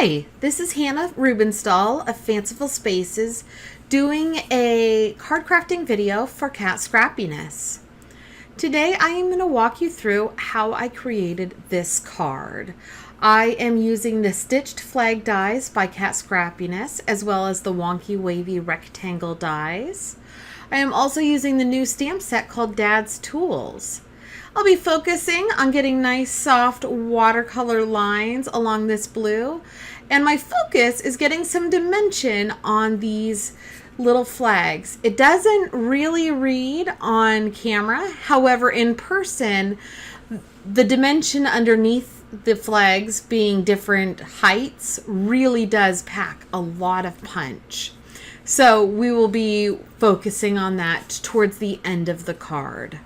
Hi, this is Hannah Rubenstall of Fanciful Spaces doing a card crafting video for Kat Scrappiness. Today I am going to walk you through how I created this card. I am using the Stitched Flag dies by Kat Scrappiness as well as the Wonky Wavy rectangle dies. I am also using the new stamp set called Dad's Tools. I'll be focusing on getting nice soft watercolor lines along this blue, and my focus is getting some dimension on these little flags. It doesn't really read on camera, however in person the dimension underneath the flags being different heights really does pack a lot of punch. So we will be focusing on that towards the end of the card.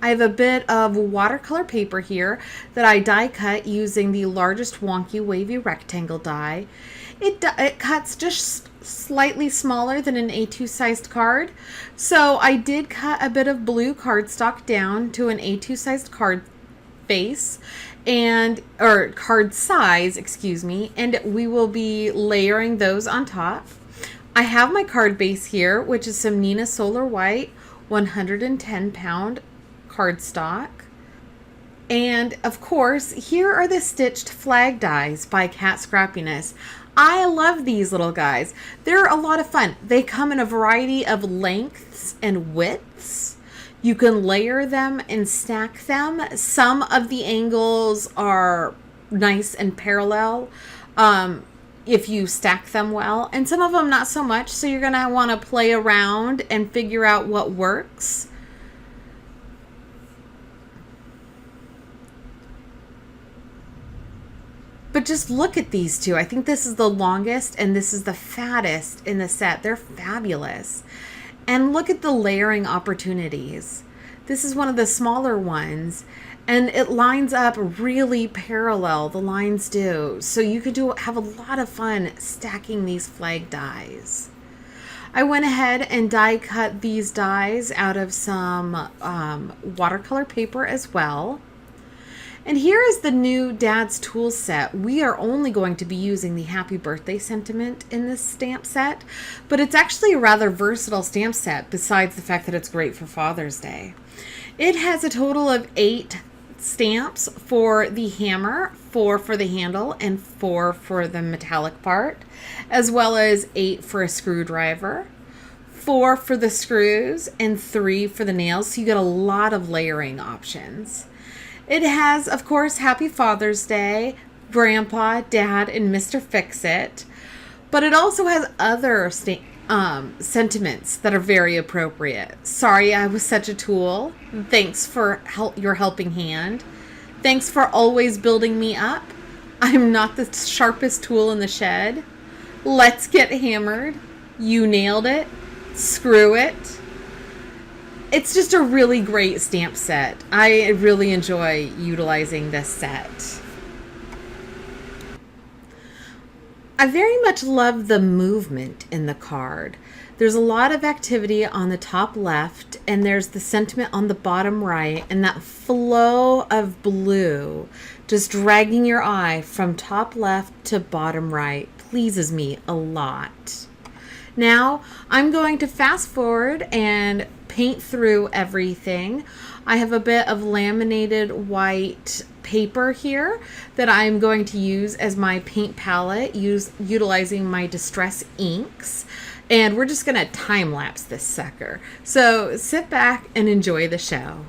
I have a bit of watercolor paper here that I die cut using the largest Wonky Wavy rectangle die. It cuts just slightly smaller than an A2 sized card. So I did cut a bit of blue cardstock down to an A2 sized card base or card size, excuse me, and we will be layering those on top. I have my card base here, which is some Nina Solar White 110 pound cardstock. And of course, here are the Stitched Flag dies by Kat Scrappiness. I love these little guys. They're a lot of fun. They come in a variety of lengths and widths. You can layer them and stack them. Some of the angles are nice and parallel if you stack them well, and some of them not so much, so you're gonna want to play around and figure out what works. But just look at these two. I think this is the longest and this is the fattest in the set. They're fabulous. And look at the layering opportunities. This is one of the smaller ones and it lines up really parallel. The lines do. So you could have a lot of fun stacking these flag dies. I went ahead and die cut these dies out of some watercolor paper as well. And here is the new Dad's Tools set. We are only going to be using the happy birthday sentiment in this stamp set, but it's actually a rather versatile stamp set besides the fact that it's great for Father's Day. It has a total of 8 stamps for the hammer, 4 for the handle, and 4 for the metallic part, as well as 8 for a screwdriver, 4 for the screws, and 3 for the nails, so you get a lot of layering options. It has, of course, Happy Father's Day, Grandpa, Dad, and Mr. Fix-It. But it also has other sentiments that are very appropriate. Sorry I was such a tool. Thanks for your helping hand. Thanks for always building me up. I'm not the sharpest tool in the shed. Let's get hammered. You nailed it. Screw it. It's just a really great stamp set. I really enjoy utilizing this set. I very much love the movement in the card. There's a lot of activity on the top left, and there's the sentiment on the bottom right, and that flow of blue just dragging your eye from top left to bottom right pleases me a lot. Now I'm going to fast forward and paint through everything. I have a bit of laminated white paper here that I'm going to use as my paint palette, utilizing my Distress inks, and we're just going to time lapse this sucker. So sit back and enjoy the show.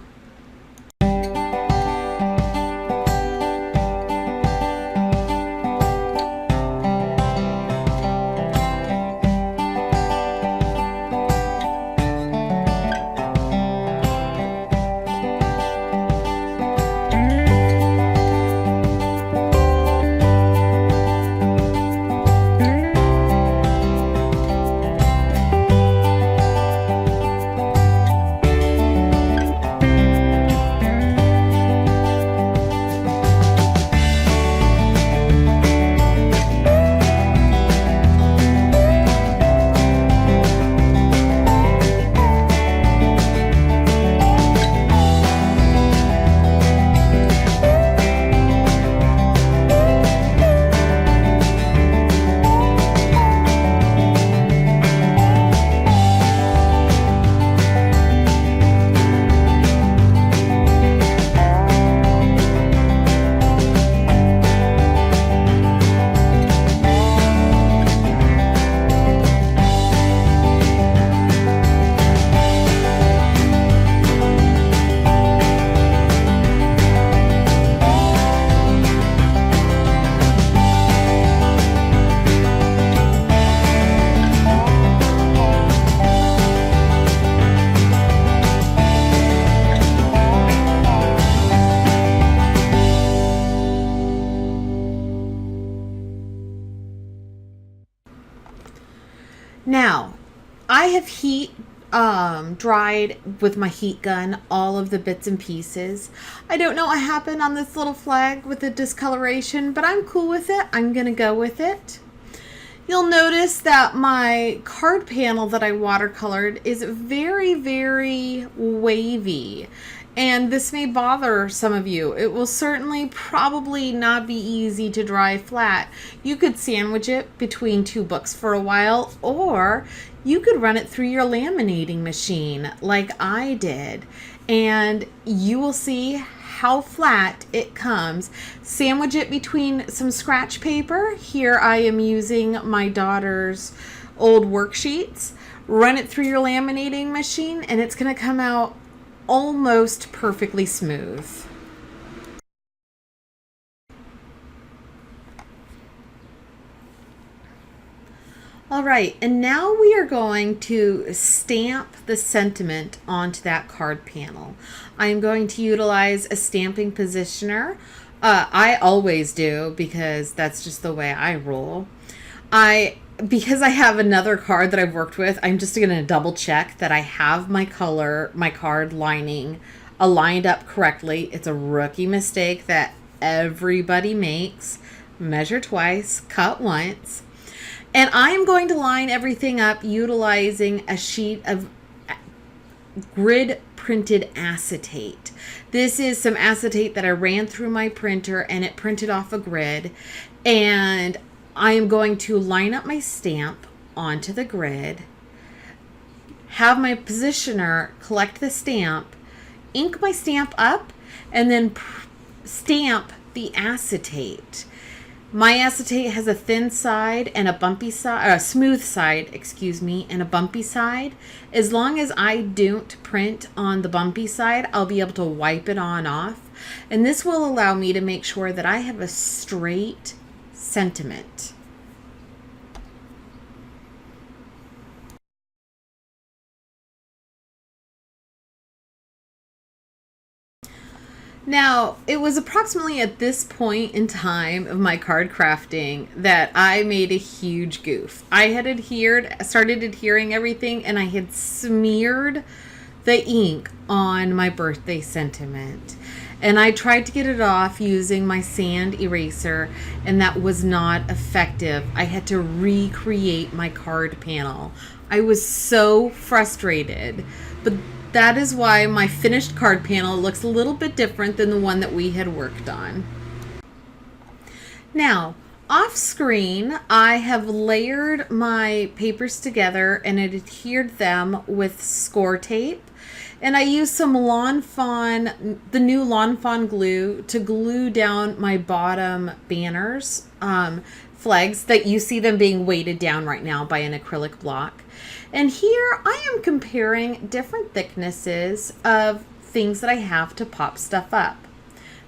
Now, I have heat dried with my heat gun all of the bits and pieces. I don't know what happened on this little flag with the discoloration, but I'm cool with it. I'm gonna go with it. You'll notice that my card panel that I watercolored is very, very wavy. And this may bother some of you. It will certainly probably not be easy to dry flat. You could sandwich it between two books for a while, or you could run it through your laminating machine like I did. And you will see how flat it comes. Sandwich it between some scratch paper. Here I am using my daughter's old worksheets. Run it through your laminating machine and it's going to come out almost perfectly smooth. All right, and now we are going to stamp the sentiment onto that card panel. I am going to utilize a stamping positioner. I always do because that's just the way I roll. Because I have another card that I've worked with, I'm just going to double check that I have my card lining aligned up correctly. It's a rookie mistake that everybody makes. Measure twice, cut once. And I am going to line everything up utilizing a sheet of grid printed acetate. This is some acetate that I ran through my printer and it printed off a grid. And I am going to line up my stamp onto the grid, have my positioner collect the stamp, ink my stamp up, and then stamp the acetate. My acetate has a thin side and a bumpy side, a smooth side, excuse me, and a bumpy side. As long as I don't print on the bumpy side, I'll be able to wipe it on off. And this will allow me to make sure that I have a straight sentiment. Now, it was approximately at this point in time of my card crafting that I made a huge goof. I had started adhering everything, and I had smeared the ink on my birthday sentiment. And I tried to get it off using my sand eraser, and that was not effective. I had to recreate my card panel. I was so frustrated, but that is why my finished card panel looks a little bit different than the one that we had worked on. Now, off screen, I have layered my papers together and adhered them with score tape. And I used some the new Lawn Fawn glue to glue down my bottom banners, flags that you see them being weighted down right now by an acrylic block. And here I am comparing different thicknesses of things that I have to pop stuff up.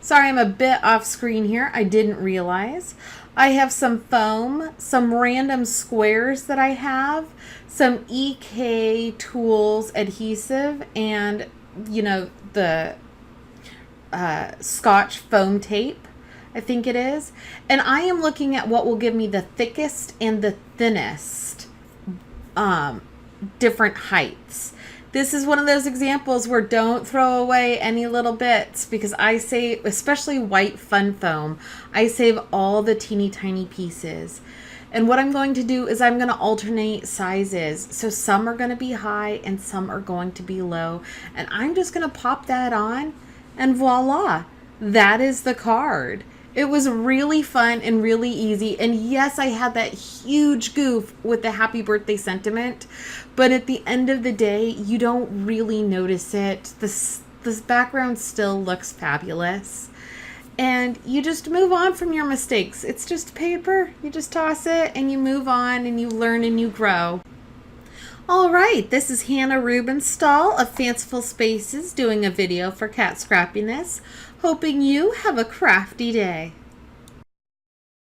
Sorry, I'm a bit off screen here. I didn't realize. I have some foam, some random squares that I have, some EK Tools adhesive, and, the Scotch foam tape, I think it is. And I am looking at what will give me the thickest and the thinnest different heights. This is one of those examples where don't throw away any little bits, because I save, especially white fun foam, I save all the teeny tiny pieces. And what I'm going to do is I'm going to alternate sizes. So some are going to be high and some are going to be low. And I'm just going to pop that on and voila, that is the card. It was really fun and really easy. And yes, I had that huge goof with the happy birthday sentiment, but at the end of the day, you don't really notice it. This background still looks fabulous. And you just move on from your mistakes. It's just paper. You just toss it and you move on and you learn and you grow. All right, this is Hannah Rubenstall of Fanciful Spaces doing a video for Kat Scrappiness. Hoping you have a crafty day.